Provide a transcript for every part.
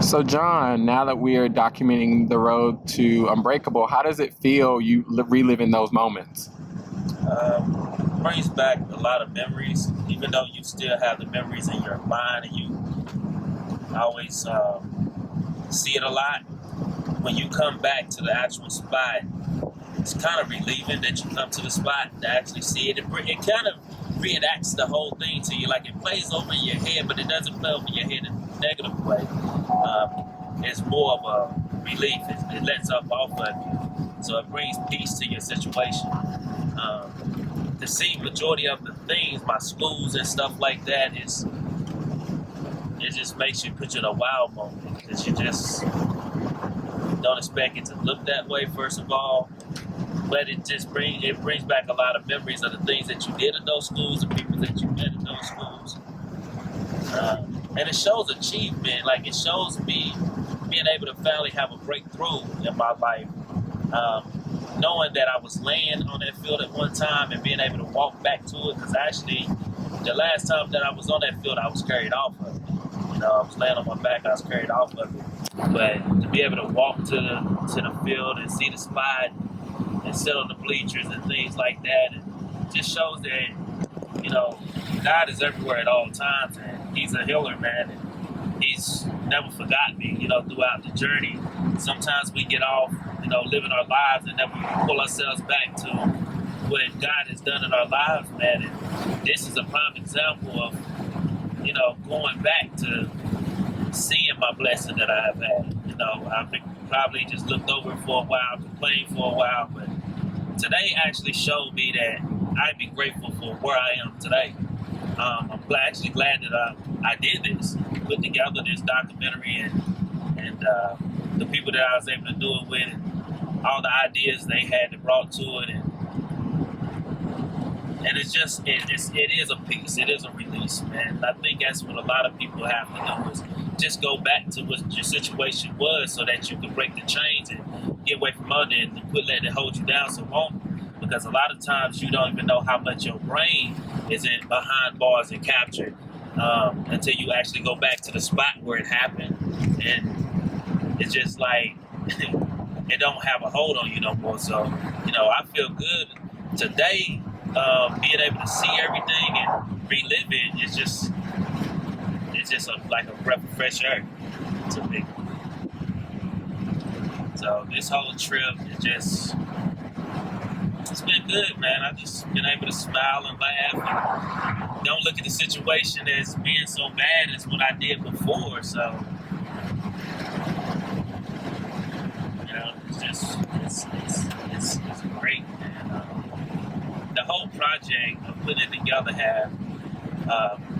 So, John, now that we are documenting the road to Unbreakable, how does it feel you reliving those moments? Brings back a lot of memories, even though you still have the memories in your mind and you always see it a lot. When you come back to the actual spot, it's kind of relieving that you come to the spot to actually see it. It kind of reenacts the whole thing to you. Like it plays over in your head, but it doesn't play over your head in a negative way. It's more of a relief. It lets up off of you. So it brings peace to your situation. To see majority of the things, my schools and stuff like that, it just makes you put you in a wow moment because you just don't expect it to look that way, first of all. But it brings back a lot of memories of the things that you did in those schools, the people that you met in those schools. And it shows achievement. Like it shows me being able to finally have a breakthrough in my life. Knowing that I was laying on that field at one time and being able to walk back to it, because actually the last time that I was on that field, I was carried off of it. I was laying on my back, I was carried off of it. But to be able to walk to the field and see the spot and sit on the bleachers and things like that, it just shows that, God is everywhere at all times, and He's a healer, man, and He's never forgot me, throughout the journey. Sometimes we get off, living our lives and never pull ourselves back to what God has done in our lives, man. And this is a prime example of, going back to seeing my blessing that I have had. I've probably just looked over it for a while, complained for a while, but today actually showed me that I'd be grateful for where I am today. I'm actually glad that I did this, put together this documentary and the people that I was able to do it with, and all the ideas they had brought to it, and it's just it is a peace, it is a release, man. And I think that's what a lot of people have to do is just go back to what your situation was, so that you can break the chains and get away from under it and quit letting it hold you down so long. Because a lot of times you don't even know how much your brain is in behind bars and captured until you actually go back to the spot where it happened, and it's just like it don't have a hold on you no more. So I feel good today, being able to see everything and relive it. It's just like a breath of fresh air to me. So this whole trip, it's been good, man. I've just been able to smile and laugh and don't look at the situation as being so bad as what I did before. So, it's great, man. The whole project of putting it together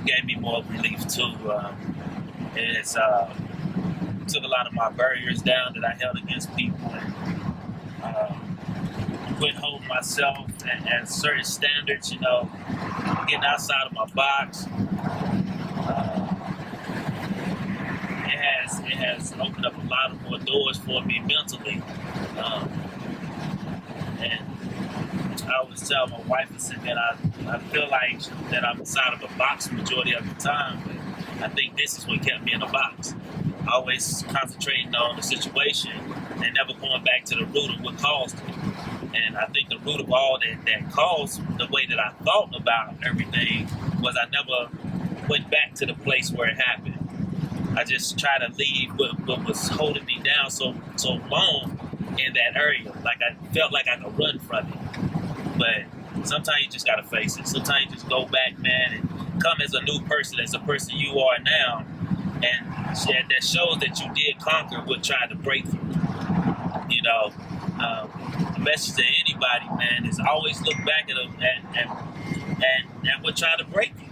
gave me more relief too. It's took a lot of my barriers down that I held against people, and quit holding myself at certain standards, getting outside of my box. It has opened up a lot of more doors for me mentally. And I always tell my wife, I said, man, I feel like that I'm inside of a box majority of the time, but I think this is what kept me in a box. Always concentrating on the situation and never going back to the root of what caused it. And I think the root of all that caused the way that I thought about everything was I never went back to the place where it happened. I just tried to leave what was holding me down so long in that area. Like I felt like I could run from it. But sometimes you just gotta face it. Sometimes you just go back, man, and come as a new person, as a person you are now. And that shows that you did conquer what tried to break you. The message to anybody, man, is always look back at what tried to break you.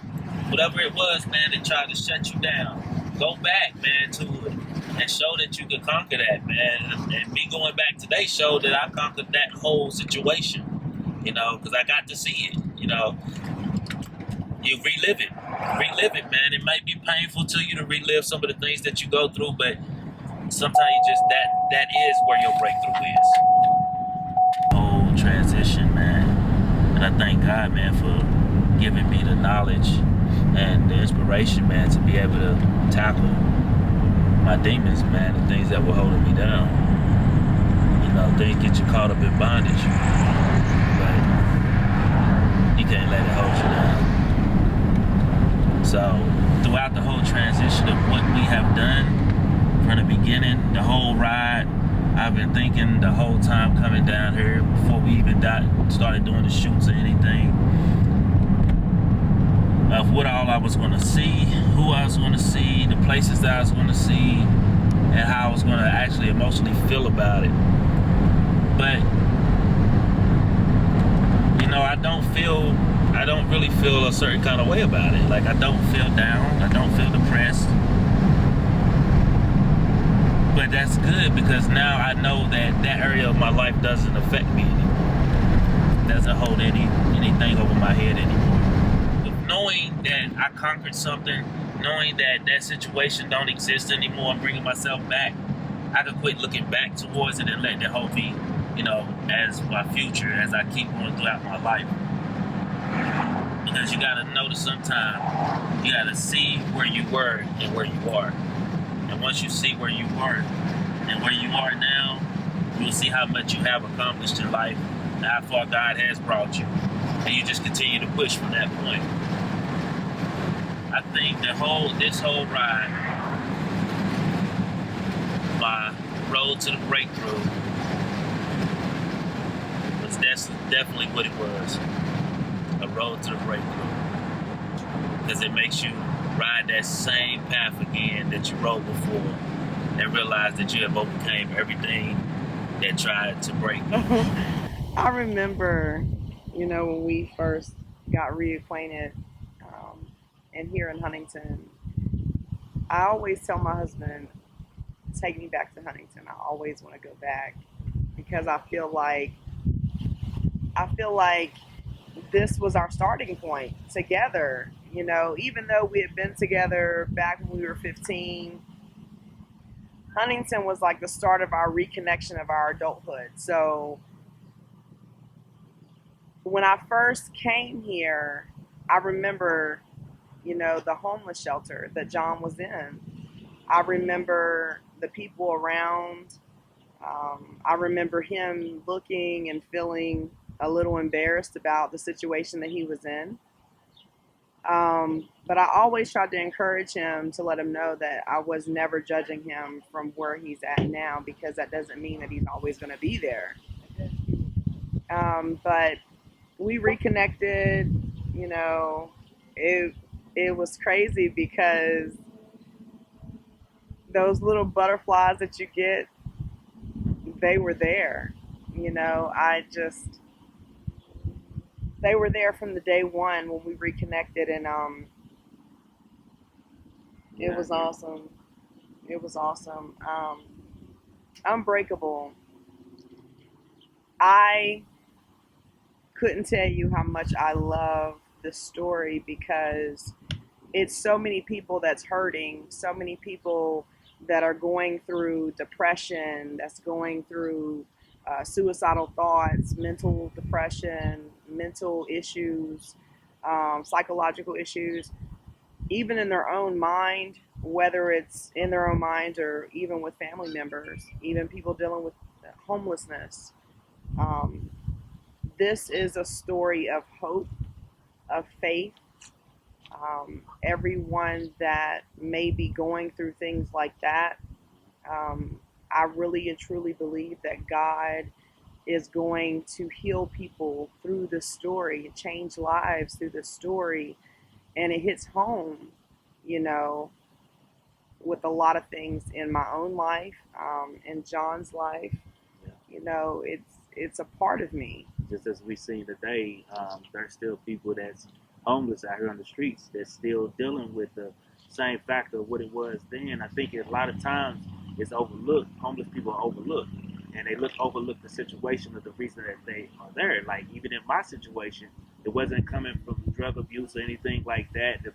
Whatever it was, man, that tried to shut you down. Go back, man, to it and show that you can conquer that, man. And me going back today showed that I conquered that whole situation, because I got to see it, You relive it, man. It might be painful to you to relive some of the things that you go through, but sometimes you just, that is where your breakthrough is. Whole transition, man. And I thank God, man, for giving me the knowledge and the inspiration, man, to be able to tackle my demons, man, the things that were holding me down. You know, things get you caught up in bondage, but you can't let it hold you down. So throughout the whole transition of what we have done from the beginning, the whole ride, I've been thinking the whole time coming down here before we even started doing the shoots or anything, of what all I was going to see, who I was going to see, the places that I was going to see, and how I was going to actually emotionally feel about it. But, you know, I don't really feel a certain kind of way about it. Like, I don't feel down, I don't feel depressed. But that's good, because now I know that that area of my life doesn't affect me anymore. It doesn't hold anything over my head anymore. Knowing that I conquered something, knowing that that situation don't exist anymore, I'm bringing myself back, I can quit looking back towards it and let that hold me, you know, as my future, as I keep going throughout my life. Because you gotta notice sometimes, you gotta see where you were and where you are. And once you see where you were and where you are now, you'll see how much you have accomplished in life and how far God has brought you. And you just continue to push from that point. I think this whole ride, my road to the breakthrough, was definitely what it was. A road to the breakthrough. Because it makes you ride that same path again that you rode before and realize that you have overcame everything that tried to break you. I remember, you know, when we first got reacquainted, and here in Huntington, I always tell my husband, take me back to Huntington. I always want to go back, because I feel like this was our starting point together. You know, even though we had been together back when we were 15, Huntington was like the start of our reconnection of our adulthood. So when I first came here, I remember, you know, the homeless shelter that John was in. I remember the people around. I remember him looking and feeling a little embarrassed about the situation that he was in. But I always tried to encourage him to let him know that I was never judging him from where he's at now, because that doesn't mean that he's always going to be there. But we reconnected. You know, it was crazy, because those little butterflies that you get, they were there. You know, they were there from the day one when we reconnected, and it was awesome. It was awesome. Unbreakable. I couldn't tell you how much I love this story, because it's so many people that's hurting, so many people that are going through depression, that's going through suicidal thoughts, mental depression, mental issues, psychological issues, even in their own mind, whether it's in their own mind or even with family members, even people dealing with homelessness. Um, this is a story of hope, of faith. Everyone that may be going through things like that, I really and truly believe that God is going to heal people through this story, change lives through this story, and it hits home, you know, with a lot of things in my own life, in John's life. Yeah. You know, it's a part of me. Just as we seen today, there's still people that's homeless out here on the streets that's still dealing with the same factor of what it was then. I think a lot of times it's overlooked. Homeless people are overlooked, and they overlook the situation of the reason that they are there. Like, even in my situation, it wasn't coming from drug abuse or anything like that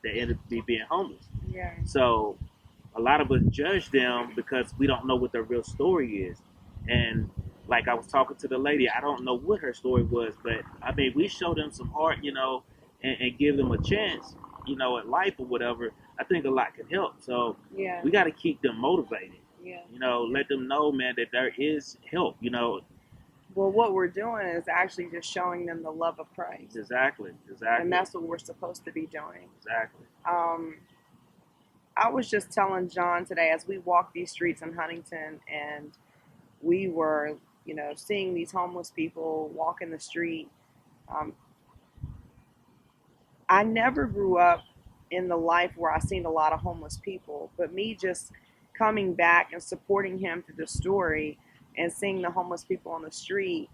ended up being homeless. Yeah. So a lot of us judge them because we don't know what their real story is. And like I was talking to the lady, I don't know what her story was, but I mean, we show them some heart, you know, and give them a chance, you know, at life or whatever. I think a lot can help. So Yeah. we got to keep them motivated. Yeah. You know, let them know, man, that there is help. You know, Well, what we're doing is actually just showing them the love of Christ. exactly. And that's what we're supposed to be doing. Exactly. I was just telling John today as we walked these streets in Huntington and we were, seeing these homeless people walking the street. I never grew up in the life where I seen a lot of homeless people, but me just coming back and supporting him through the story and seeing the homeless people on the street,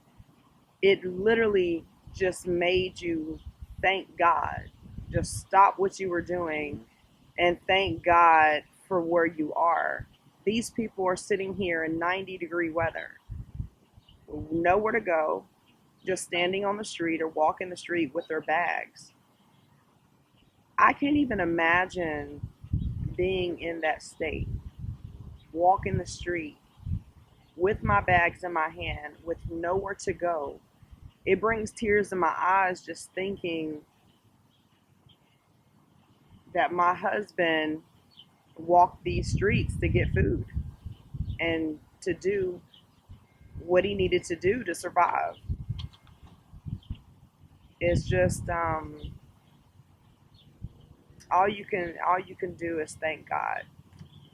it literally just made you thank God. Just stop what you were doing and thank God for where you are. These people are sitting here in 90-degree weather, nowhere to go, just standing on the street or walking the street with their bags. I can't even imagine being in that state, walking the street with my bags in my hand, with nowhere to go. It brings tears in my eyes just thinking that my husband walked these streets to get food and to do what he needed to do to survive. It's just all you can do is thank God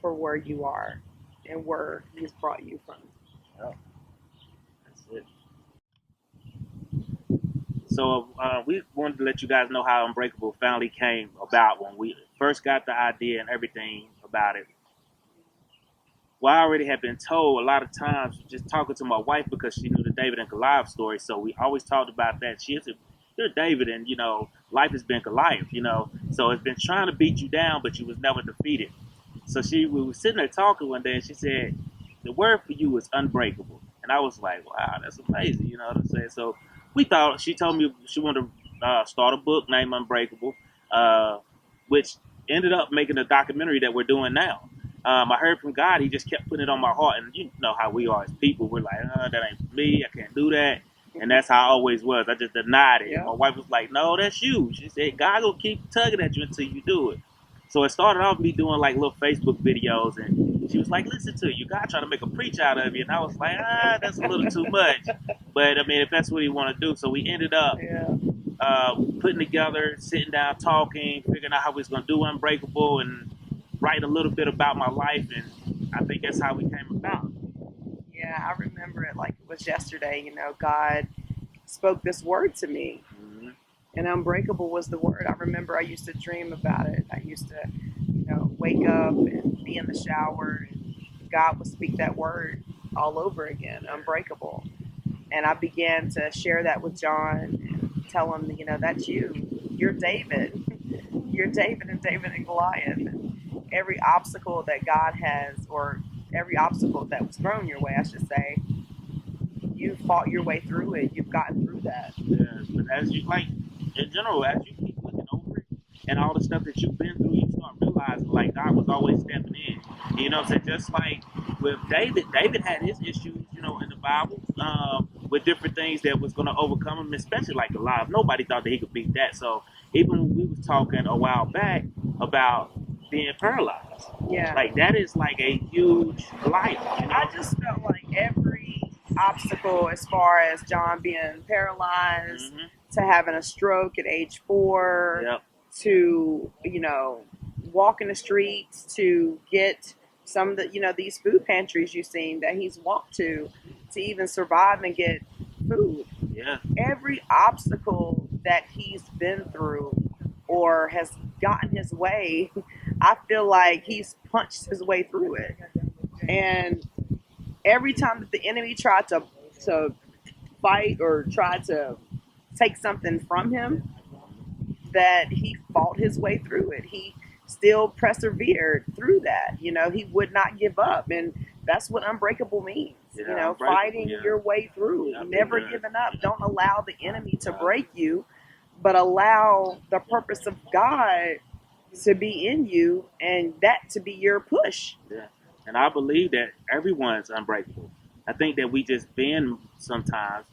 for where you are and where He's brought you from. Yeah, that's it. So we wanted to let you guys know how Unbreakable finally came about when we first got the idea and everything about it. Well, I already had been told a lot of times just talking to my wife because she knew the David and Goliath story. So we always talked about that. She said, "You're David, and life has been Goliath. So it's been trying to beat you down, but you was never defeated." So we were sitting there talking one day, and she said, "The word for you is unbreakable." And I was like, "Wow, that's amazing." You know what I'm saying? So she told me she wanted to start a book named Unbreakable, which ended up making a documentary that we're doing now. I heard from God. He just kept putting it on my heart. And you know how we are as people. We're like, that ain't me. I can't do that. And that's how I always was. I just denied it. Yeah. My wife was like, no, that's you. She said, God will keep tugging at you until you do it. So it started off me doing like little Facebook videos. And she was like, listen to you. God trying to make a preach out of you. And I was like, that's a little too much. But I mean, if that's what he want to do. So we ended up putting together, sitting down, talking, figuring out how we was going to do Unbreakable and write a little bit about my life, and I think that's how we came about. Yeah, I remember it like it was yesterday. God spoke this word to me, and Unbreakable was the word. I remember I used to dream about it. I used to, wake up and be in the shower, and God would speak that word all over again, Unbreakable. And I began to share that with John and tell him, that's you. You're David. You're David and Goliath. And every obstacle that God has, or every obstacle that was thrown your way, I should say, you fought your way through it. You've gotten through that. Yes, but as you in general, as you keep looking over it and all the stuff that you've been through, you start realizing like God was always stepping in. And, you know what I'm saying? Just like with David had his issues, in the Bible, with different things that was going to overcome him, especially like Goliath. Nobody thought that he could beat that. So even when we was talking a while back about being paralyzed, like that is like a huge life. I just felt like every obstacle, as far as John being paralyzed, to having a stroke at age 4, to walking the streets, to get some of the these food pantries you've seen that he's walked to even survive and get food. Yeah. Every obstacle that he's been through or has gotten his way, I feel like he's punched his way through it. And every time that the enemy tried to fight or tried to take something from him, that he fought his way through it. He still persevered through that. He would not give up. And that's what unbreakable means. Fighting your way through, never giving up. Don't allow the enemy to break you, but allow the purpose of God to be in you and that to be your push. Yeah. And I believe that everyone's unbreakable. I think that we just bend sometimes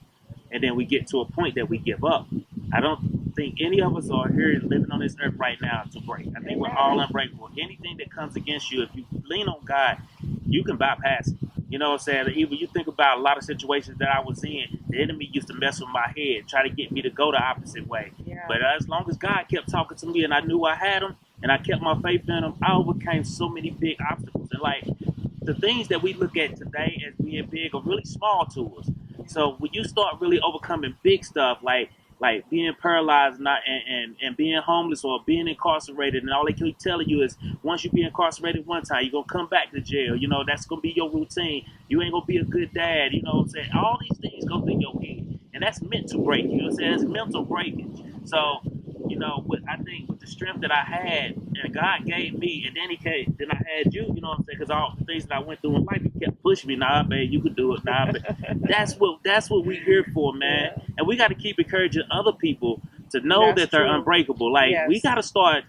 and then we get to a point that we give up. I don't think any of us are here living on this earth right now to break. I think we're all unbreakable. Anything that comes against you, if you lean on God, you can bypass it. You know what I'm saying? Even you think about a lot of situations that I was in, the enemy used to mess with my head, try to get me to go the opposite way. Yeah. But as long as God kept talking to me and I knew I had him and I kept my faith in him, I overcame so many big obstacles. And like the things that we look at today as being big are really small to us. So when you start really overcoming big stuff like being paralyzed and being homeless or being incarcerated, and all they keep telling you is once you be incarcerated one time, you're going to come back to jail. You know, that's going to be your routine. You ain't going to be a good dad. You know what I'm saying? All these things go through your head. And that's mental break. You know what I'm saying? It's mental breakage. So, you know, I think with the strength that I had and God gave me, and then I had you, you know what I'm saying? Because all the things that I went through in life, you kept pushing me. Nah, babe, you could do it. Nah, babe. That's what we here for, man. Yeah. And we got to keep encouraging other people to know That's that they're true. unbreakable. Like, Yes. we got to start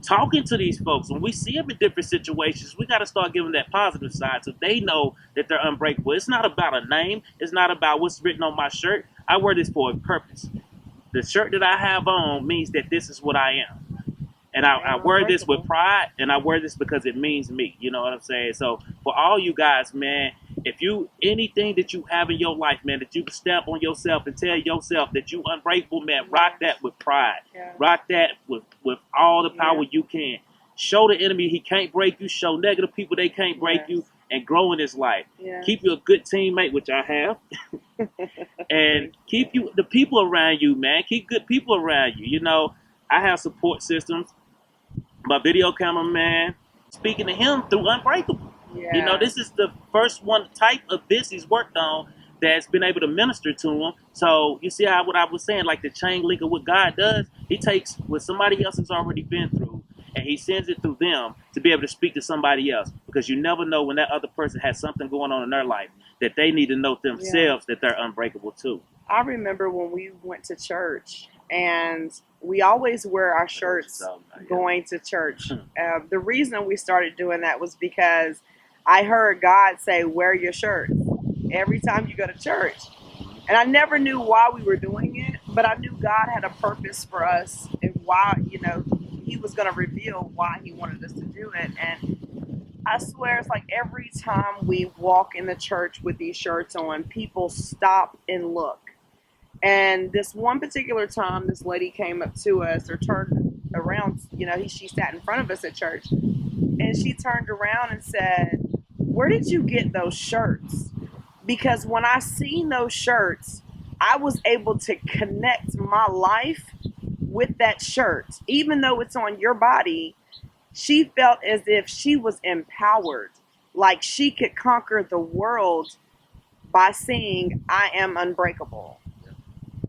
talking to these folks. When we see them in different situations, we got to start giving that positive side so they know that they're unbreakable. It's not about a name. It's not about what's written on my shirt. I wear this for a purpose. The shirt that I have on means that this is what I am. And I wear this with pride, and I wear this because it means me. You know what I'm saying? So for all you guys, man, if you anything that you have in your life, man, that you can step on yourself and tell yourself that you unbreakable, man, rock that with pride. Yeah. Rock that with all the power you can. Show the enemy he can't break you. Show negative people they can't break you, and grow in his life. Yeah. Keep you a good teammate, which I have. And keep the people around you, man. Keep good people around you. You know, I have support systems. My video cameraman, speaking to him through Unbreakable. Yeah. You know, this is the first one type of this he's worked on that's been able to minister to him. So you see how what I was saying, like the chain link of what God does, he takes what somebody else has already been through and he sends it through them to be able to speak to somebody else. Because you never know when that other person has something going on in their life that they need to know themselves that they're unbreakable too. I remember when we went to church, and we always wear our shirts going to church. The reason we started doing that was because I heard God say, wear your shirts every time you go to church. And I never knew why we were doing it, but I knew God had a purpose for us and why, you know, he was going to reveal why he wanted us to do it. And I swear it's like every time we walk in the church with these shirts on, people stop and look. And this one particular time, this lady came up to us or turned around, you know, she sat in front of us at church, and she turned around and said, where did you get those shirts? Because when I seen those shirts, I was able to connect my life with that shirt. Even though it's on your body, she felt as if she was empowered, like she could conquer the world by saying, I am unbreakable.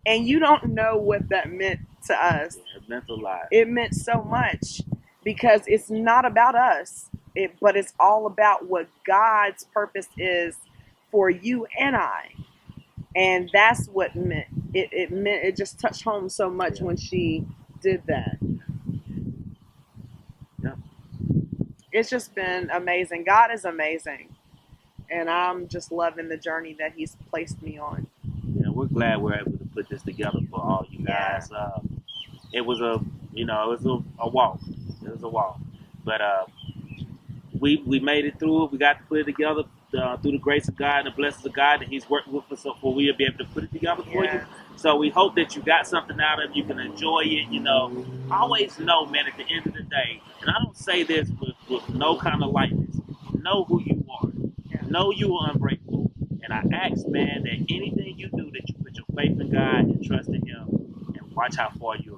And you don't know what that meant to us. It meant a lot. It meant so much because it's not about us, but it's all about what God's purpose is for you and I. And that's what meant. It just touched home so much when she did that. Yeah. It's just been amazing. God is amazing. And I'm just loving the journey that he's placed me on. Yeah, we're glad we're able to put this together for all you guys. It was a walk. It was a walk, but we made it through it. We got to put it together through the grace of God and the blessings of God, and he's worked with us so for we'll be able to put it together for you. So we hope that you got something out of it. You can enjoy it. You know, always know, man, at the end of the day, and I don't say this with no kind of lightness, know who you are. Know you are unbreakable. And I ask, man, that anything you do, that you put your faith in God and trust in him and watch how far you'll